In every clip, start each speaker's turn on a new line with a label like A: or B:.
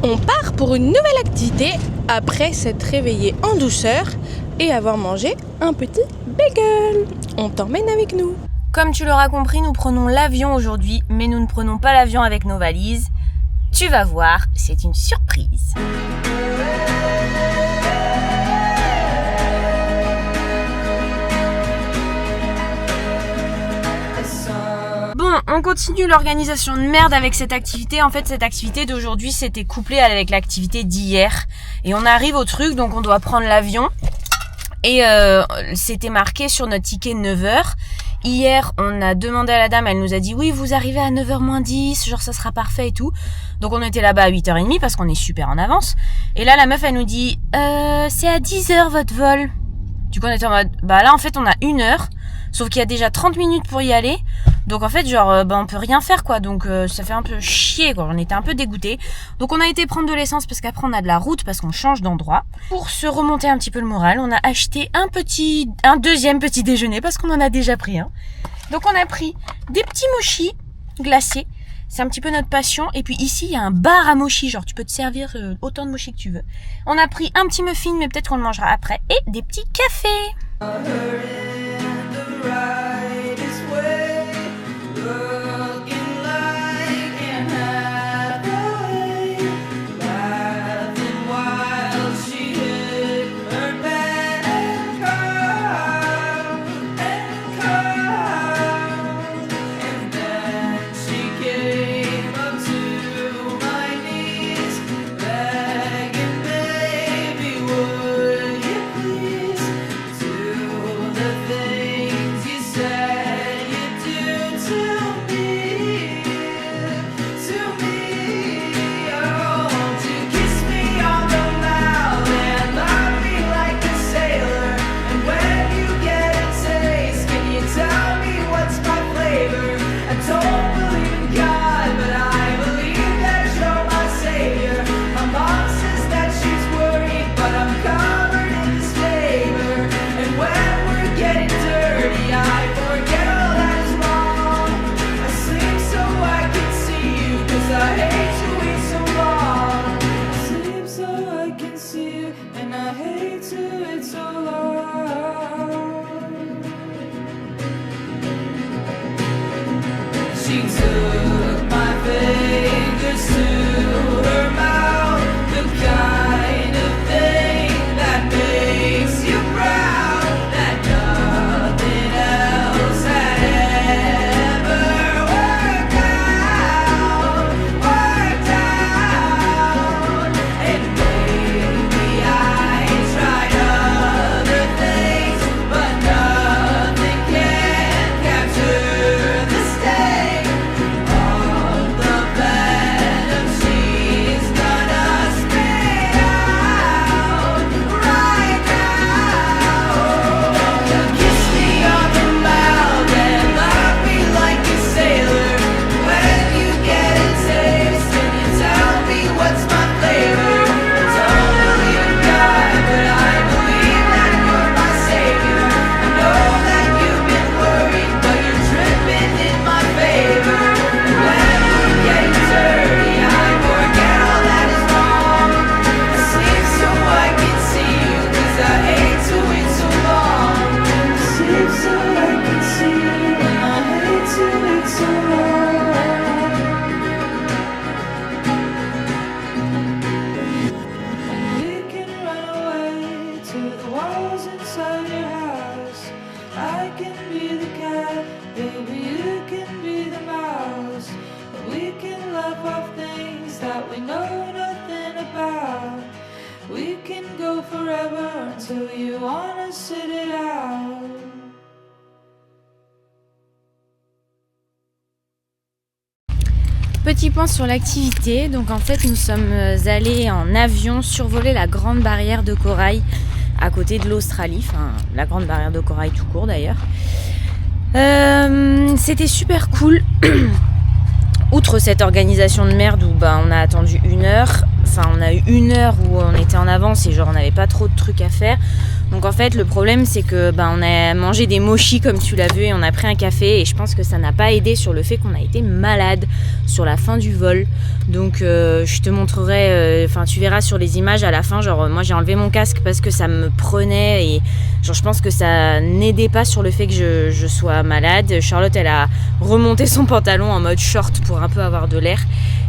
A: On part pour une nouvelle activité après s'être réveillé en douceur et avoir mangé un petit bagel. On t'emmène avec nous.
B: Comme tu l'auras compris, nous prenons l'avion aujourd'hui, mais nous ne prenons pas l'avion avec nos valises. Tu vas voir, c'est une surprise. Bon, on continue l'organisation de merde avec cette activité. En fait, cette activité d'aujourd'hui, c'était couplé avec l'activité d'hier. Et on arrive au truc, donc on doit prendre l'avion. Et c'était marqué sur notre ticket 9h. Hier, on a demandé à la dame, elle nous a dit « Oui, vous arrivez à 9h moins 10, genre ça sera parfait et tout. » Donc on était là-bas à 8h30 parce qu'on est super en avance. Et là, la meuf, elle nous dit « C'est à 10h votre vol. » Du coup, on était en mode « Bah là, en fait, on a 1h. » Sauf qu'il y a déjà 30 minutes pour y aller. Donc en fait, genre, on peut rien faire, quoi. Donc ça fait un peu chier, quoi. On était un peu dégoûtés. Donc on a été prendre de l'essence parce qu'après on a de la route parce qu'on change d'endroit. Pour se remonter un petit peu le moral, on a acheté un deuxième petit déjeuner parce qu'on en a déjà pris un. Donc on a pris des petits mochis glacés. C'est un petit peu notre passion. Et puis ici, il y a un bar à mochis. Genre, tu peux te servir autant de mochis que tu veux. On a pris un petit muffin, mais peut-être qu'on le mangera après. Et des petits cafés. She took my fingers to her mouth, the kind of thing that makes you proud, that nothing else had ever worked out. And maybe I tried other things, but nothing can capture the state of the venom she's gonna spit out right now. You kiss me on the mouth and love me like a sailor. When you get a taste and you tell me what's my flavor. Don't believe in God, but I believe that you're my savior. I know that you've been worried, but you're tripping in my favor. When we're getting dirty, I forget all that is wrong. I sleep so I can see you, 'cause I hate to wait so long. I sleep so I can see you, and I hate to wait so long. We can run away to the walls inside your house. I can be the cat, baby, you can be the mouse. We can laugh off things that we know nothing about. We can go forever until you wanna sit it out. petit point sur l'activité. Donc en fait, nous sommes allés en avion survoler la grande barrière de corail à côté de l'Australie, enfin la grande barrière de corail tout court d'ailleurs. C'était super cool. Outre cette organisation de merde où on a attendu 1 heure, enfin on a eu 1 heure où on était en avance et genre on n'avait pas trop de trucs à faire. Donc en fait le problème c'est que on a mangé des mochis comme tu l'as vu et on a pris un café et je pense que ça n'a pas aidé sur le fait qu'on a été malade sur la fin du vol. Donc je te montrerai, tu verras sur les images à la fin, genre moi j'ai enlevé mon casque parce que ça me prenait et genre je pense que ça n'aidait pas sur le fait que je sois malade. Charlotte elle a remonté son pantalon en mode short pour un peu avoir de l'air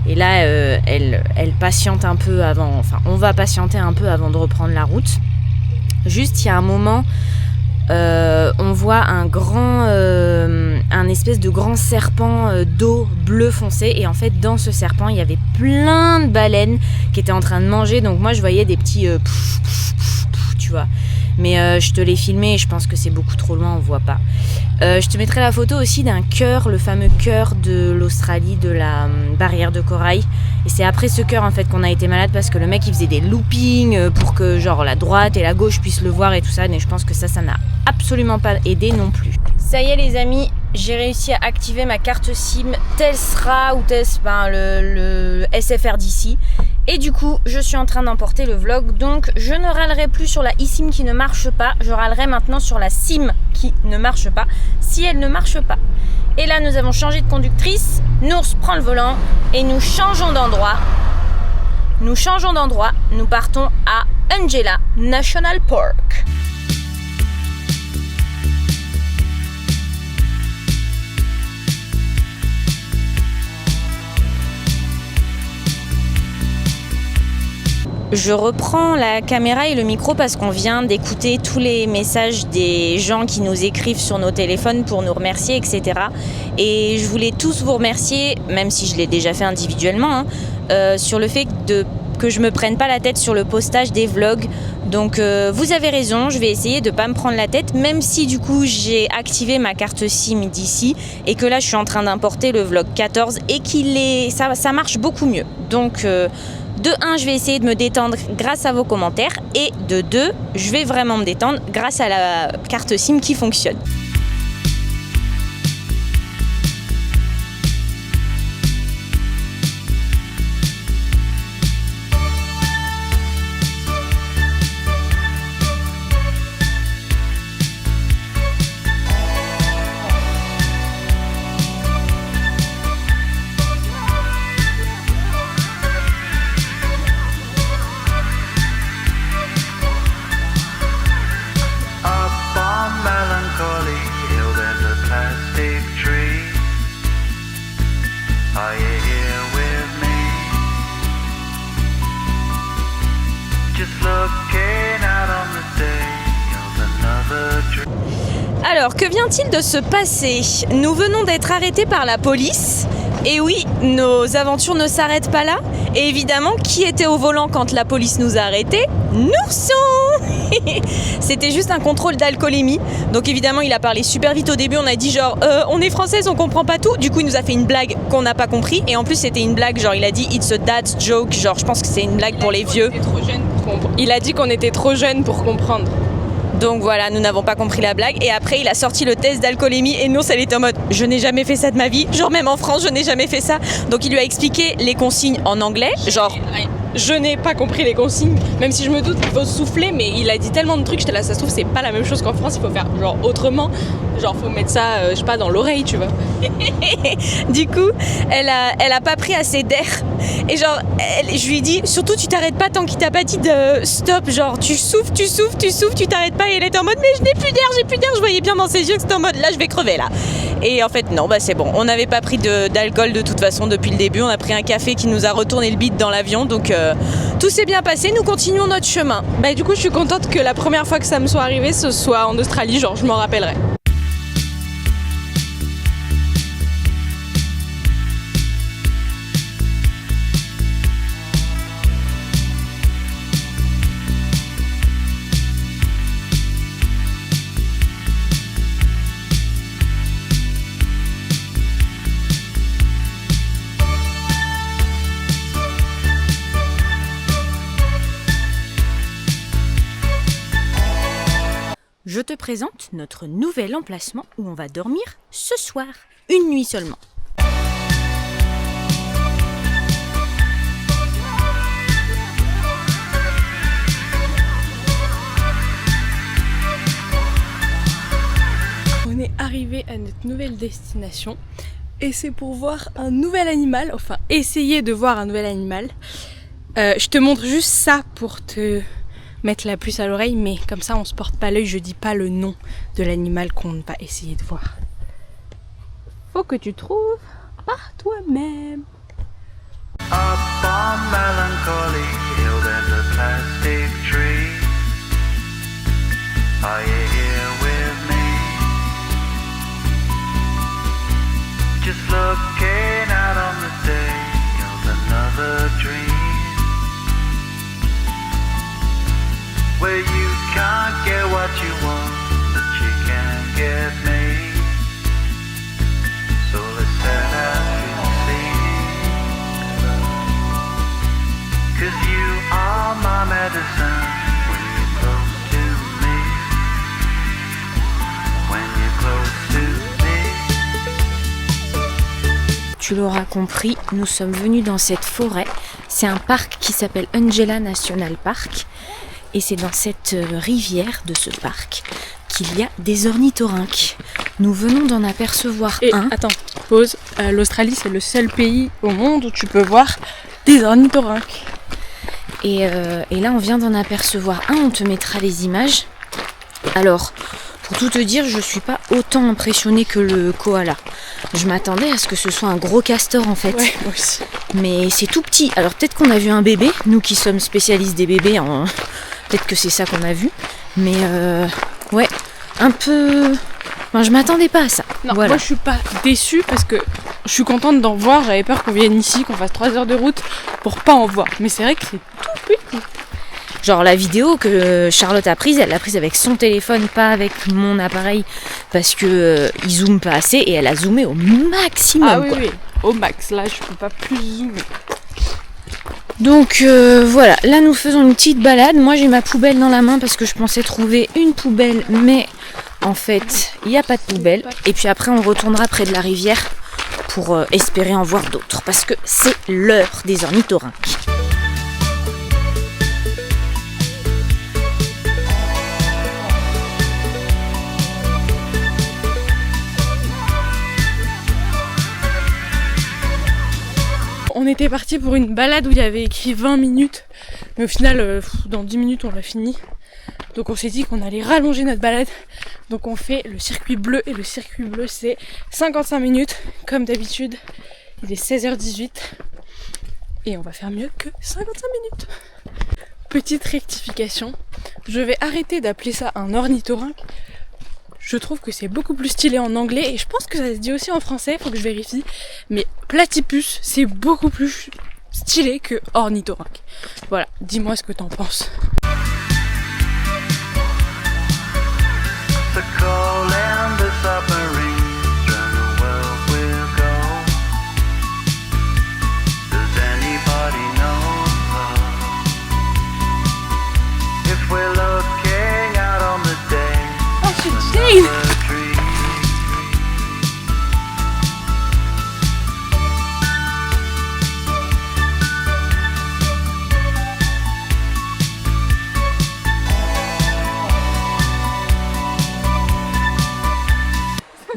B: et là elle patiente un peu avant, enfin on va patienter un peu avant de reprendre la route. Juste il y a un moment on voit un espèce de grand serpent d'eau bleu foncé et en fait dans ce serpent il y avait plein de baleines qui étaient en train de manger, donc moi je voyais des petits tu vois, mais je te l'ai filmé et je pense que c'est beaucoup trop loin, on voit pas. Je te mettrai la photo aussi d'un cœur, le fameux cœur de l'Australie, de la barrière de corail. Et c'est après ce cœur en fait qu'on a été malade parce que le mec il faisait des loopings pour que genre la droite et la gauche puissent le voir et tout ça. Mais je pense que ça n'a absolument pas aidé non plus. Ça y est les amis, j'ai réussi à activer ma carte SIM Telstra ou le SFR d'ici. Et du coup, je suis en train d'emporter le vlog, donc je ne râlerai plus sur la eSIM qui ne marche pas, je râlerai maintenant sur la SIM qui ne marche pas, si elle ne marche pas. Et là, nous avons changé de conductrice, Nours prend le volant et nous changeons d'endroit. Nous partons à Angela National Park. Je reprends la caméra et le micro parce qu'on vient d'écouter tous les messages des gens qui nous écrivent sur nos téléphones pour nous remercier, etc. Et je voulais tous vous remercier, même si je l'ai déjà fait individuellement, sur le fait que je me prenne pas la tête sur le postage des vlogs. Donc vous avez raison, je vais essayer de pas me prendre la tête, même si du coup j'ai activé ma carte SIM d'ici et que là je suis en train d'importer le vlog 14 et ça marche beaucoup mieux. Donc de 1, je vais essayer de me détendre grâce à vos commentaires et de 2, je vais vraiment me détendre grâce à la carte SIM qui fonctionne. Alors, que vient-il de se passer ? Nous venons d'être arrêtés par la police. Et oui, nos aventures ne s'arrêtent pas là. Et évidemment, qui était au volant quand la police nous a arrêtés ? Nourson. C'était juste un contrôle d'alcoolémie. Donc évidemment, il a parlé super vite au début. On a dit genre, on est française, on comprend pas tout. Du coup, il nous a fait une blague qu'on n'a pas compris. Et en plus, c'était une blague, genre, il a dit it's a dad's joke. Genre, je pense que c'est une blague pour les vieux.
A: Il a dit qu'on était trop jeunes pour comprendre.
B: Donc voilà, nous n'avons pas compris la blague. Et après, il a sorti le test d'alcoolémie. Et nous, elle était en mode, je n'ai jamais fait ça de ma vie. Genre, même en France, je n'ai jamais fait ça. Donc, il lui a expliqué les consignes en anglais. Genre,
A: je n'ai pas compris les consignes. Même si je me doute qu'il faut souffler. Mais il a dit tellement de trucs. J'étais là, ça se trouve, c'est pas la même chose qu'en France. Il faut faire genre autrement. Genre, faut mettre ça, je sais pas, dans l'oreille, tu vois.
B: Du coup, elle a pas pris assez d'air. Et genre, je lui ai dit, surtout, tu t'arrêtes pas tant qu'il t'a pas dit de stop. Genre, tu souffles, tu t'arrêtes pas. Et elle était en mode, mais je n'ai plus d'air. Je voyais bien dans ses yeux que c'était en mode, là, je vais crever, là. Et en fait, non, c'est bon. On n'avait pas pris d'alcool de toute façon depuis le début. On a pris un café qui nous a retourné le bide dans l'avion. Donc, tout s'est bien passé. Nous continuons notre chemin.
A: Du coup, je suis contente que la première fois que ça me soit arrivé, ce soit en Australie. Genre, je m'en rappellerai.
B: je te présente notre nouvel emplacement où on va dormir ce soir. Une nuit seulement.
A: On est arrivé à notre nouvelle destination et c'est pour voir un nouvel animal, enfin essayer de voir un nouvel animal. Je te montre juste ça pour te mettre la puce à l'oreille, mais comme ça on se porte pas l'œil, je dis pas le nom de l'animal qu'on va essayer de voir. Faut que tu trouves par toi-même.
C: Up on Melancholy Hill there's a plastic tree. Are you here with me? Just looking out on the day of another dream, where you can't get what you want, but you can get me. So let's set out and see, 'cause you are my medicine when you're close to me, when you're close to me.
B: Tu l'auras compris, nous sommes venus dans cette forêt. C'est un parc qui s'appelle Angela National Park. Et c'est dans cette rivière de ce parc qu'il y a des ornithorynques. Nous venons d'en apercevoir un.
A: Attends, pause. L'Australie, c'est le seul pays au monde où tu peux voir des ornithorynques.
B: Et là, on vient d'en apercevoir un. On te mettra les images. Alors, pour tout te dire, je suis pas autant impressionnée que le koala. Je m'attendais à ce que ce soit un gros castor en fait.
A: Ouais, moi aussi.
B: Mais c'est tout petit. Alors peut-être qu'on a vu un bébé, nous qui sommes spécialistes des bébés, peut-être que c'est ça qu'on a vu. Mais ouais, un peu... Enfin, je m'attendais pas à ça.
A: Non,
B: voilà.
A: Moi je suis pas déçue parce que je suis contente d'en voir. J'avais peur qu'on vienne ici, qu'on fasse 3 heures de route pour pas en voir. Mais c'est vrai que c'est tout petit.
B: Genre la vidéo que Charlotte a prise, elle l'a prise avec son téléphone, pas avec mon appareil, parce que il zoome pas assez et elle a zoomé au maximum.
A: Ah oui,
B: quoi.
A: oui, au max. Là je peux pas plus zoomer.
B: Donc voilà, là nous faisons une petite balade. Moi j'ai ma poubelle dans la main parce que je pensais trouver une poubelle, mais en fait il n'y a pas de poubelle. Et puis après on retournera près de la rivière pour espérer en voir d'autres, parce que c'est l'heure des ornithorynques.
A: On était parti pour une balade où il y avait écrit 20 minutes, mais au final, dans 10 minutes, on l'a fini. Donc on s'est dit qu'on allait rallonger notre balade. Donc on fait le circuit bleu, et le circuit bleu c'est 55 minutes, comme d'habitude. Il est 16h18, et on va faire mieux que 55 minutes. Petite rectification, je vais arrêter d'appeler ça un ornithorynque. Je trouve que c'est beaucoup plus stylé en anglais et je pense que ça se dit aussi en français, faut que je vérifie. Mais platypus, c'est beaucoup plus stylé que ornithorynque. Voilà, dis-moi ce que t'en penses.
C: The call and the submarines round the world will go. Does anybody know if we're looking out on the day?
A: Oh, c'est Jane!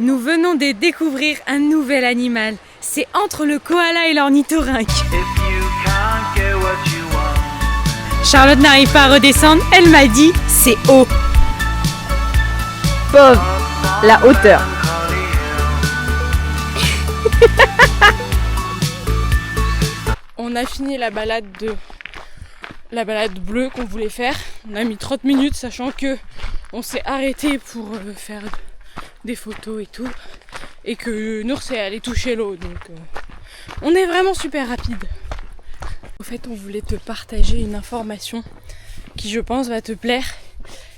B: Nous venons de découvrir un nouvel animal. C'est entre le koala et l'ornithorynque. Charlotte n'arrive pas à redescendre. Elle m'a dit c'est haut. Pauvre, la hauteur.
A: On a fini la balade bleue qu'on voulait faire. On a mis 30 minutes, sachant que on s'est arrêté pour faire des photos et tout, et que Nours est allé toucher l'eau, donc on est vraiment super rapide. Au fait, on voulait te partager une information qui, je pense, va te plaire.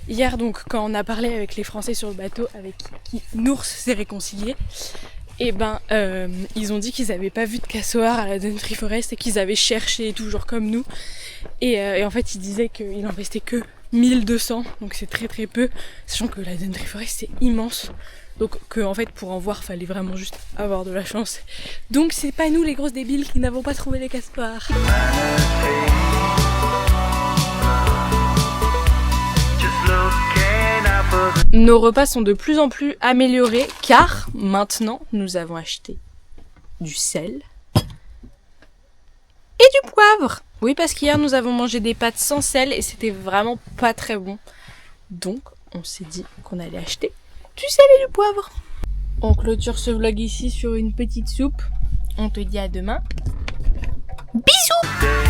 A: Hier, donc, quand on a parlé avec les Français sur le bateau, avec qui Nours s'est réconcilié, et ils ont dit qu'ils n'avaient pas vu de cassoir à la Daintree Forest et qu'ils avaient cherché toujours comme nous. Et en fait il disait qu'il en restait que 1200, donc c'est très très peu, sachant que la Dundee Forest c'est immense. Donc que en fait pour en voir fallait vraiment juste avoir de la chance. Donc c'est pas nous les grosses débiles qui n'avons pas trouvé les Caspars. Nos repas sont de plus en plus améliorés car maintenant nous avons acheté du sel et du poivre. Oui, parce qu'hier nous avons mangé des pâtes sans sel et c'était vraiment pas très bon. Donc on s'est dit qu'on allait acheter du sel et du poivre. On clôture ce vlog ici sur une petite soupe. On te dit à demain. Bisous!